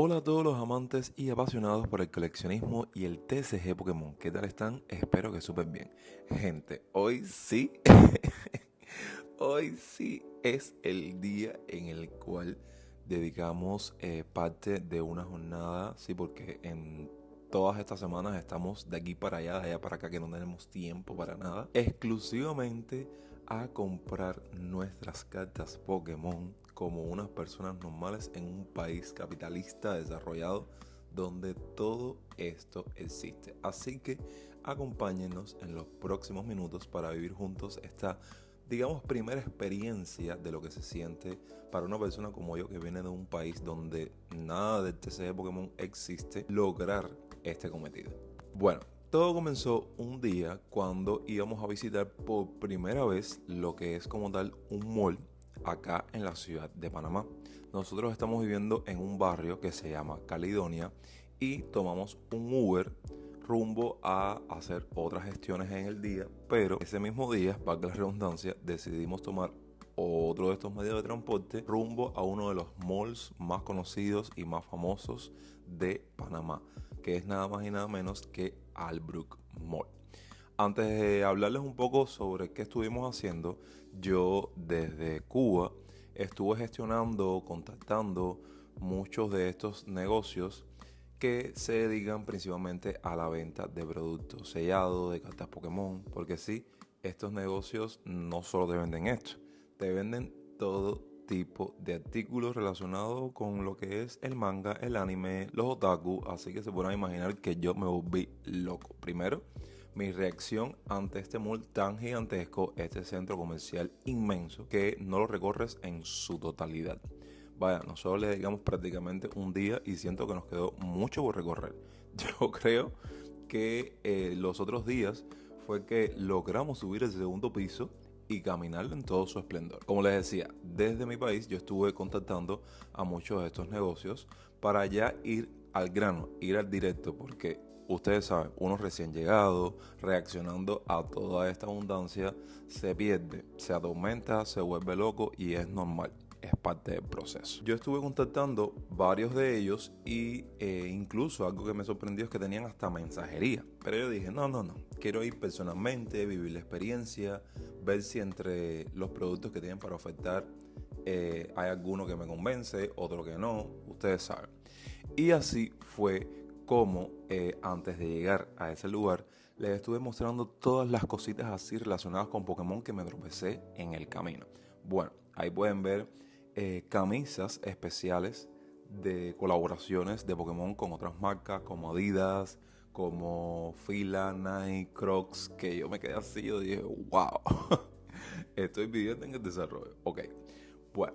Hola a todos los amantes y apasionados por el coleccionismo y el TCG Pokémon. ¿Qué tal están? Espero que súper bien. Gente, hoy sí, hoy sí es el día en el cual dedicamos parte de una jornada, sí, porque en todas estas semanas estamos de aquí para allá, de allá para acá, que no tenemos tiempo para nada, exclusivamente a comprar nuestras cartas Pokémon como unas personas normales en un país capitalista desarrollado donde todo esto existe. Así que acompáñenos en los próximos minutos para vivir juntos esta, digamos, primera experiencia de lo que se siente para una persona como yo que viene de un país donde nada del TCG Pokémon existe, lograr este cometido. Bueno, todo comenzó un día cuando íbamos a visitar por primera vez lo que es como tal un mall acá en la ciudad de Panamá. Nosotros estamos viviendo en un barrio que se llama Caledonia y tomamos un Uber rumbo a hacer otras gestiones en el día, pero ese mismo día, valga la redundancia, decidimos tomar otro de estos medios de transporte rumbo a uno de los malls más conocidos y más famosos de Panamá, que es nada más y nada menos que Albrook Mall. Antes de hablarles un poco sobre qué estuvimos haciendo, yo desde Cuba estuve gestionando, contactando muchos de estos negocios que se dedican principalmente a la venta de productos sellados, de cartas Pokémon, porque sí, estos negocios no solo te venden esto, te venden todo tipo de artículos relacionados con lo que es el manga, el anime, los otaku, así que se pueden imaginar que yo me volví loco. Primero, mi reacción ante este mall tan gigantesco, este centro comercial inmenso que no lo recorres en su totalidad. Vaya, nosotros le dedicamos prácticamente un día y siento que nos quedó mucho por recorrer. Yo creo que los otros días fue que logramos subir el segundo piso y caminarlo en todo su esplendor. Como les decía, desde mi país yo estuve contactando a muchos de estos negocios para ya ir al grano, ir al directo, porque ustedes saben, uno recién llegado, reaccionando a toda esta abundancia, se pierde, se atormenta, se vuelve loco y es normal. Es parte del proceso. Yo estuve contactando varios de ellos y incluso algo que me sorprendió es que tenían hasta mensajería. Pero yo dije, no, quiero ir personalmente, vivir la experiencia, ver si entre los productos que tienen para ofertar hay alguno que me convence, otro que no, ustedes saben. Y así fue como antes de llegar a ese lugar les estuve mostrando todas las cositas así relacionadas con Pokémon que me tropecé en el camino. Bueno, ahí pueden ver camisas especiales de colaboraciones de Pokémon con otras marcas como Adidas, como Fila, Nike, Crocs, que yo me quedé así, yo dije, wow, estoy viviendo en el desarrollo. Ok, bueno,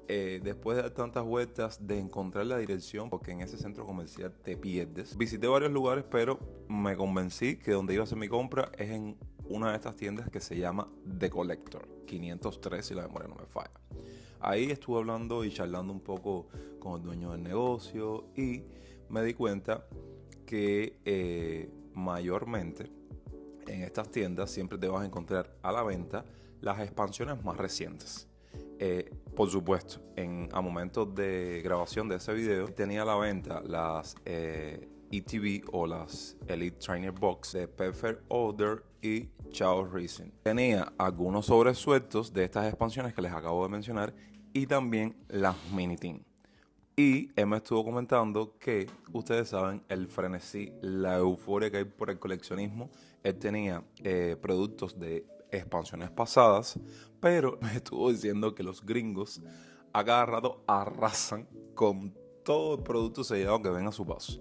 después de dar tantas vueltas, de encontrar la dirección, porque en ese centro comercial te pierdes. Visité varios lugares, pero me convencí que donde iba a hacer mi compra es en una de estas tiendas que se llama The Collector, 503 si la memoria no me falla. Ahí estuve hablando y charlando un poco con el dueño del negocio y me di cuenta que mayormente en estas tiendas siempre te vas a encontrar a la venta las expansiones más recientes. Por supuesto, a momentos de grabación de ese video tenía a la venta las ETB o las Elite Trainer Box de Perfect Order y Chao Racing. Tenía algunos sobresueltos de estas expansiones que les acabo de mencionar y también las Mini Team. Y él me estuvo comentando que, ustedes saben, el frenesí, la euforia que hay por el coleccionismo. Él tenía productos de expansiones pasadas, pero me estuvo diciendo que los gringos a cada rato arrasan con todo el producto sellado que ven a su paso.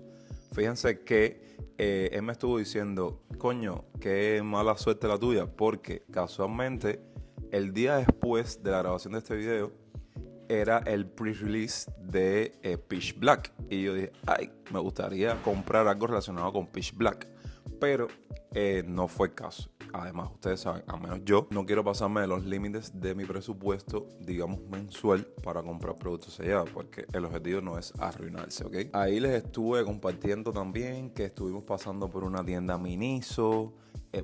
Fíjense que él me estuvo diciendo, coño, qué mala suerte la tuya, porque casualmente el día después de la grabación de este video era el pre-release de Pitch Black. Y yo dije, ay, me gustaría comprar algo relacionado con Pitch Black. Pero no fue el caso. Además, ustedes saben, al menos yo no quiero pasarme de los límites de mi presupuesto, digamos, mensual para comprar productos sellados, porque el objetivo no es arruinarse, ¿ok? Ahí les estuve compartiendo también que estuvimos pasando por una tienda Miniso.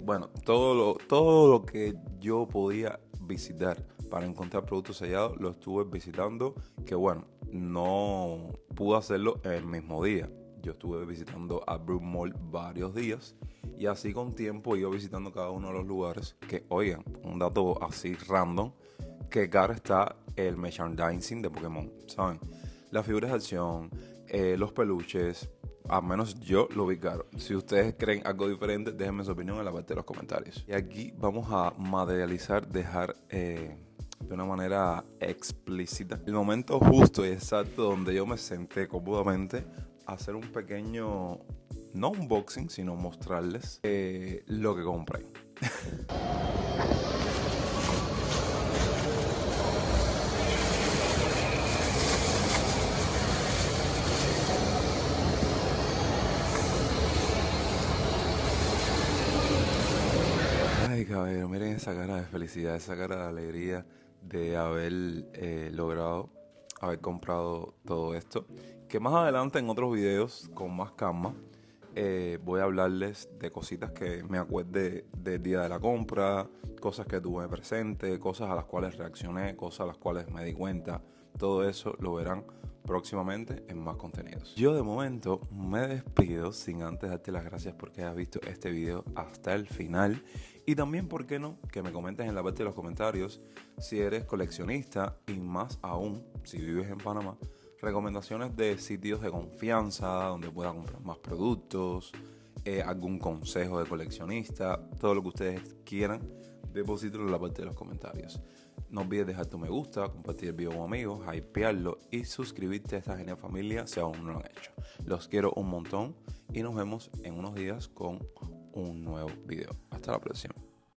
Bueno, todo lo que yo podía visitar para encontrar productos sellados. Lo estuve visitando, que bueno, no pude hacerlo el mismo día. Yo estuve visitando a Brook Mall varios días y así con tiempo iba visitando cada uno de los lugares. Que oigan, un dato así random, que caro está el merchandising de Pokémon, ¿saben? Las figuras de acción, los peluches, al menos yo lo vi caro. Si ustedes creen algo diferente, déjenme su opinión en la parte de los comentarios. Y aquí vamos a materializar, dejar de una manera explícita el momento justo y exacto donde yo me senté cómodamente a hacer un pequeño, no unboxing, sino mostrarles lo que compré. Ay, caballero, miren esa cara de felicidad, esa cara de alegría de haber logrado, haber comprado todo esto. Que más adelante en otros videos, con más calma, voy a hablarles de cositas que me acuerde del día de la compra, cosas que tuve presente, cosas a las cuales reaccioné, cosas a las cuales me di cuenta. Todo eso lo verán próximamente en más contenidos. Yo de momento me despido sin antes darte las gracias porque hayas visto este video hasta el final y también, ¿por qué no?, que me comentes en la parte de los comentarios si eres coleccionista y más aún si vives en Panamá, recomendaciones de sitios de confianza donde pueda comprar más productos, algún consejo de coleccionista, todo lo que ustedes quieran, deposítalo en la parte de los comentarios. No olvides dejar tu me gusta, compartir el video con amigos, hypearlo y suscribirte a esta genial familia si aún no lo han hecho. Los quiero un montón y nos vemos en unos días con un nuevo video. Hasta la próxima.